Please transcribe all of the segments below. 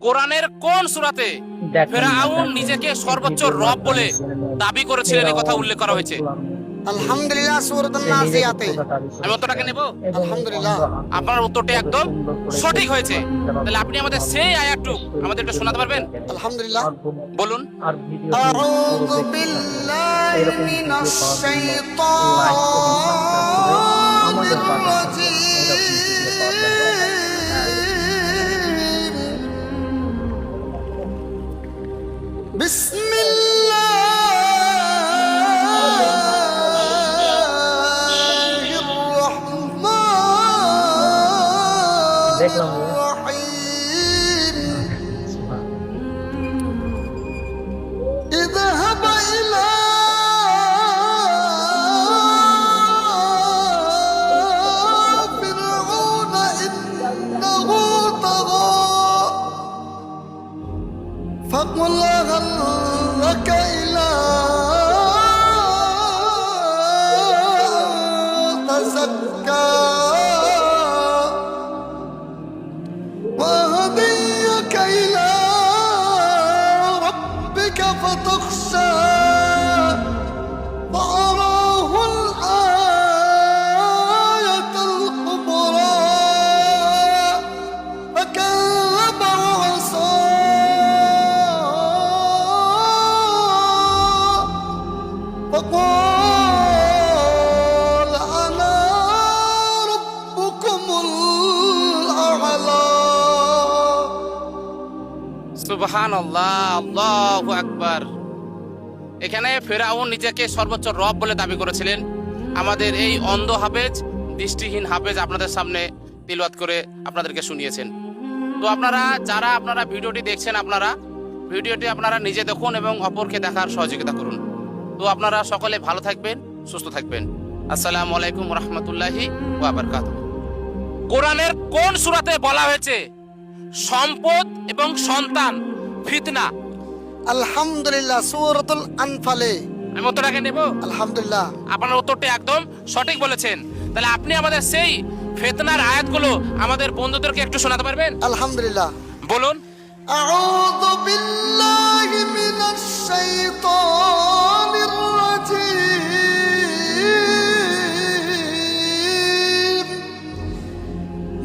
কোরআনের কোন সূরাতে ফিরআউন নিজেকে সর্বোচ্চ রব বলে দাবি করেছিলেন এই কথা উল্লেখ করা হয়েছে? আলহামদুলিল্লাহ সূরাতুন নাজিয়াতে। আমি উত্তরটাকে নেব। আলহামদুলিল্লাহ আপনার উত্তরটি একদম সঠিক হয়েছে। তাহলে আপনি আমাদের সেই আয়াতটুকু আমাদের একটু শোনাতে পারবেন? আলহামদুলিল্লাহ বলুন। আউযু বিল্লাহি মিনাশ শাইতানির রাজীম বিসমিল্লাহির রহমানির রহিম اذهب إلى فرعون إنه طغى فقل هل لك إلى أن تزكى وهديك إلى ربك فتخشى فأراه الآية الكبرى فكذب وعصى فقال أنا ربكم الأعلى সুবহানাল্লাহ, আল্লাহু আকবার। এখানে ফিরআউন নিজেকে সর্বোচ্চ রব বলে দাবি করেছিলেন। আমাদের এই অন্ধ হাফেজ, দৃষ্টিহীন হাফেজ আপনাদের সামনে তিলাওয়াত করে আপনাদেরকে শুনিয়েছেন। তো আপনারা ভিডিওটি দেখছেন, ভিডিওটি আপনারা নিজে দেখুন এবং অপরকে দেখার সহযোগিতা করুন। তো আপনারা সকলে ভালো থাকবেন, সুস্থ থাকবেন। আসসালামু আলাইকুম ওয়া রাহমাতুল্লাহি ওয়া বারাকাতুহু। কোরআনের কোন সূরাতে বলা হয়েছে সম্পদ এবং সন্তান ফিতনা? আলহামদুলিল্লাহ সূরাতুল আনফালে। আমি উত্তরটাকে নেব। আলহামদুলিল্লাহ আপনার উত্তরটি একদম সঠিক বলেছেন। তাহলে আপনি আমাদের সেই ফিতনার আয়াতগুলো আমাদের বন্ধুদেরকে একটু শোনাতে পারবেন? আলহামদুলিল্লাহ বলুন। আউযু বিল্লাহি মিনাশ শাইতানির রাজীম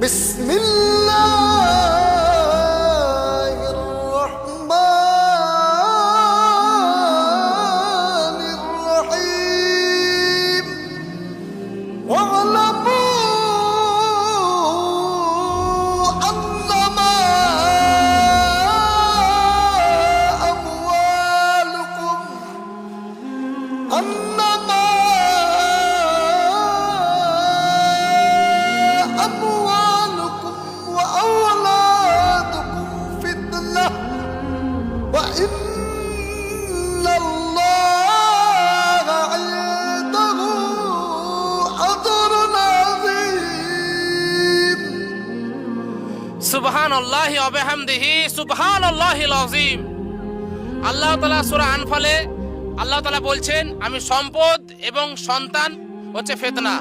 বিসমিল্লাহির রহমানির রহিম ওয়া'লামু আন্নামা আমওয়ালুকুম ওয়া আওলাদুকুম ফিতনাহ ওয়া ইন্নাল্লাহা ইনদাহু আজরুন আযীম। সুবহানাল্লাহি ওয়া বিহামদিহি সুবহানাল্লাহিল আযীম। আল্লাহ তাআলা সূরা আনফালে আল্লাহ তাআলা বলছেন, আমি সম্পদ এবং সন্তান হচ্ছে ফিতনা।